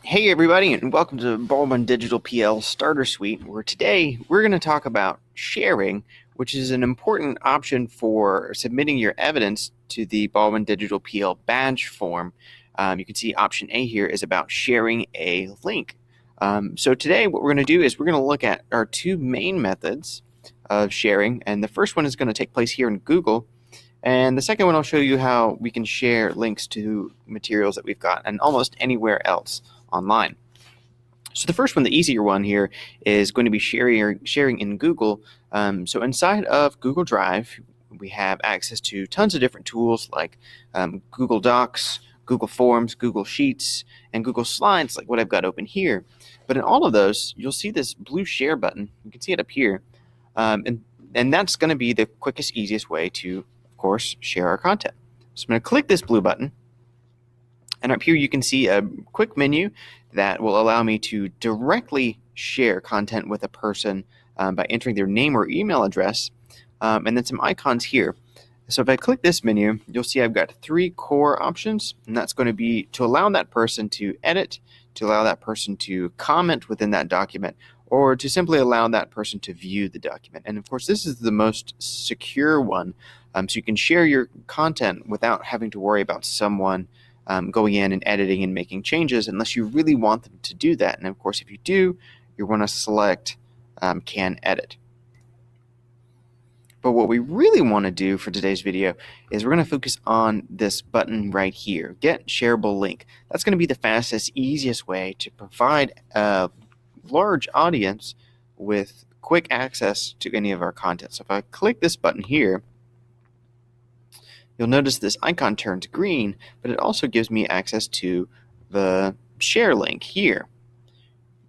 Hey everybody, and welcome to Baldwin Digital PL Starter Suite, where today we're going to talk about sharing, which is an important option for submitting your evidence to the Baldwin Digital PL badge form. You can see option A here is about sharing a link. So today what we're going to do is we're going to look at our two main methods of sharing, and the first one is going to take place here in Google. And the second one, I'll show you how we can share links to materials that we've got and almost anywhere else online. So the first one, the easier one here, is going to be sharing in Google. So inside of Google Drive, we have access to tons of different tools like Google Docs, Google Forms, Google Sheets, and Google Slides, like what I've got open here. But in all of those, you'll see this blue share button. You can see it up here. And that's going to be the quickest, easiest way to, of course, share our content. So I'm going to click this blue button. And up here you can see a quick menu that will allow me to directly share content with a person by entering their name or email address, and then some icons here. So if I click this menu, you'll see I've got three core options, and that's going to be to allow that person to edit, to allow that person to comment within that document, or to simply allow that person to view the document. And of course, this is the most secure one, so you can share your content without having to worry about someone going in and editing and making changes unless you really want them to do that. And of course, if you do, you want to select Can Edit. But what we really want to do for today's video is we're going to focus on this button right here, Get Shareable Link. That's going to be the fastest, easiest way to provide a large audience with quick access to any of our content. So if I click this button here, you'll notice this icon turns green, but it also gives me access to the share link here.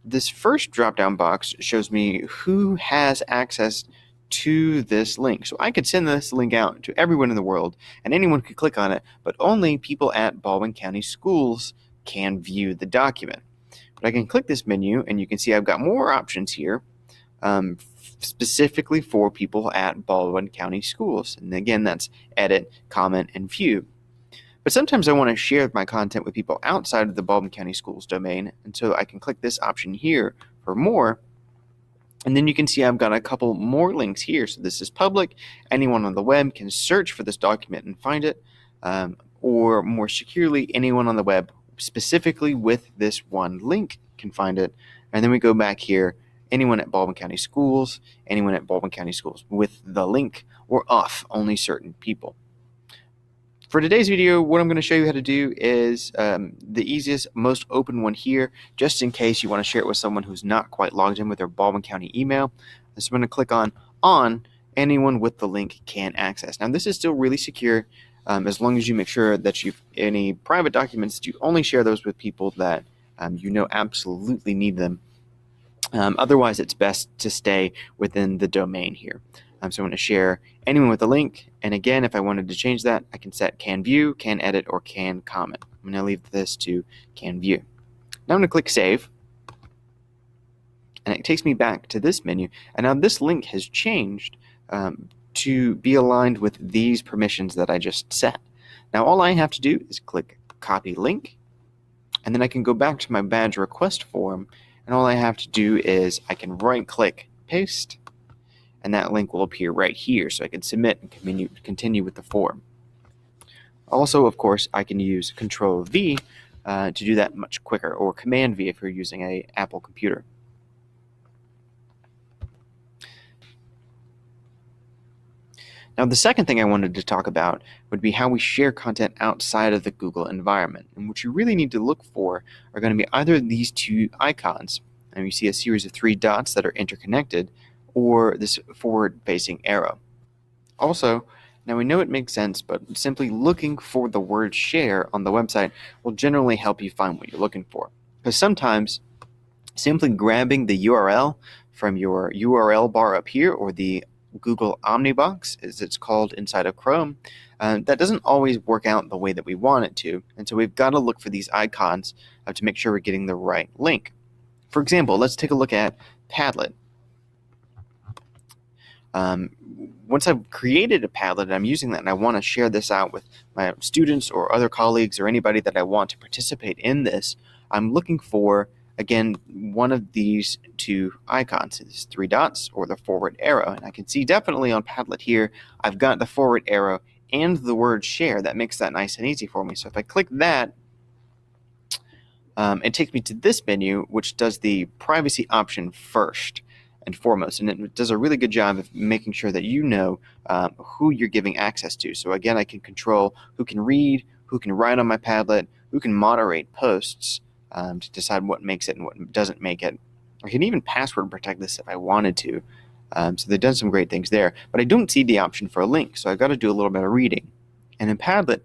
This first drop-down box shows me who has access to this link. So I could send this link out to everyone in the world, and anyone could click on it, but only people at Baldwin County Schools can view the document. But I can click this menu, and you can see I've got more options here, specifically for people at Baldwin County Schools. And again, that's edit, comment, and view. But sometimes I want to share my content with people outside of the Baldwin County Schools domain, and so I can click this option here for more. And then you can see I've got a couple more links here. So this is public. Anyone on the web can search for this document and find it, or more securely, anyone on the web specifically with this one link can find it. And then we go back here, anyone at Baldwin County Schools, anyone at Baldwin County Schools with the link, or off, only certain people. For today's video, what I'm going to show you how to do is the easiest, most open one here, just in case you want to share it with someone who's not quite logged in with their Baldwin County email. So I'm going to click on anyone with the link can access. Now this is still really secure, as long as you make sure that any private documents, you only share those with people that you know absolutely need them. Otherwise, it's best to stay within the domain here. So I'm going to share anyone with a link. And again, if I wanted to change that, I can set Can View, Can Edit, or Can Comment. I'm going to leave this to Can View. Now I'm going to click Save. And it takes me back to this menu. And now this link has changed to be aligned with these permissions that I just set. Now all I have to do is click Copy Link. And then I can go back to my badge request form. And all I have to do is I can right-click Paste, and that link will appear right here, so I can submit and continue with the form. Also, of course, I can use Control-V to do that much quicker, or Command-V if you're using an Apple computer. Now, the second thing I wanted to talk about would be how we share content outside of the Google environment. And what you really need to look for are going to be either these two icons, and you see a series of three dots that are interconnected, or this forward-facing arrow. Also, now we know it makes sense, but simply looking for the word share on the website will generally help you find what you're looking for. Because sometimes simply grabbing the URL from your URL bar up here, or the Google Omnibox, as it's called inside of Chrome, that doesn't always work out the way that we want it to. And so we've got to look for these icons to make sure we're getting the right link. For example, let's take a look at Padlet. Once I've created a Padlet and I'm using that and I want to share this out with my students or other colleagues or anybody that I want to participate in this, I'm looking for, again, one of these two icons, these three dots or the forward arrow. And I can see definitely on Padlet here, I've got the forward arrow and the word share. That makes that nice and easy for me. So if I click that, it takes me to this menu, which does the privacy option first and foremost. And it does a really good job of making sure that you know who you're giving access to. So again, I can control who can read, who can write on my Padlet, who can moderate posts to decide what makes it and what doesn't make it. I can even password protect this if I wanted to. So they've done some great things there. But I don't see the option for a link, so I've got to do a little bit of reading. And in Padlet,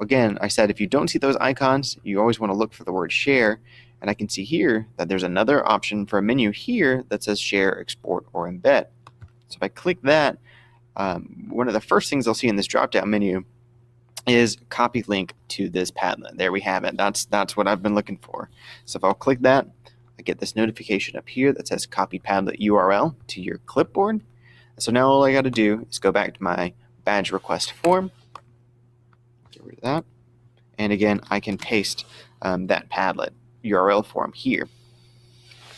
again, I said if you don't see those icons, you always want to look for the word share. And I can see here that there's another option for a menu here that says share, export, or embed. So if I click that, one of the first things I'll see in this drop-down menu is copy link to this Padlet. There we have it. That's what I've been looking for. So if I'll click that, I get this notification up here that says copy Padlet URL to your clipboard. So now all I got to do is go back to my badge request form. Get rid of that. And again, I can paste that Padlet URL form here.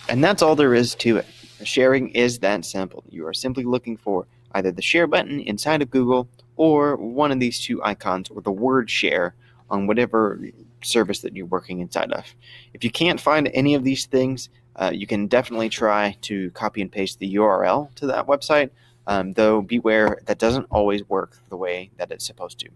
And that's all there is to it. Sharing is that simple. You are simply looking for either the share button inside of Google or one of these two icons or the word share on whatever service that you're working inside of. If you can't find any of these things, you can definitely try to copy and paste the URL to that website, though beware, that doesn't always work the way that it's supposed to.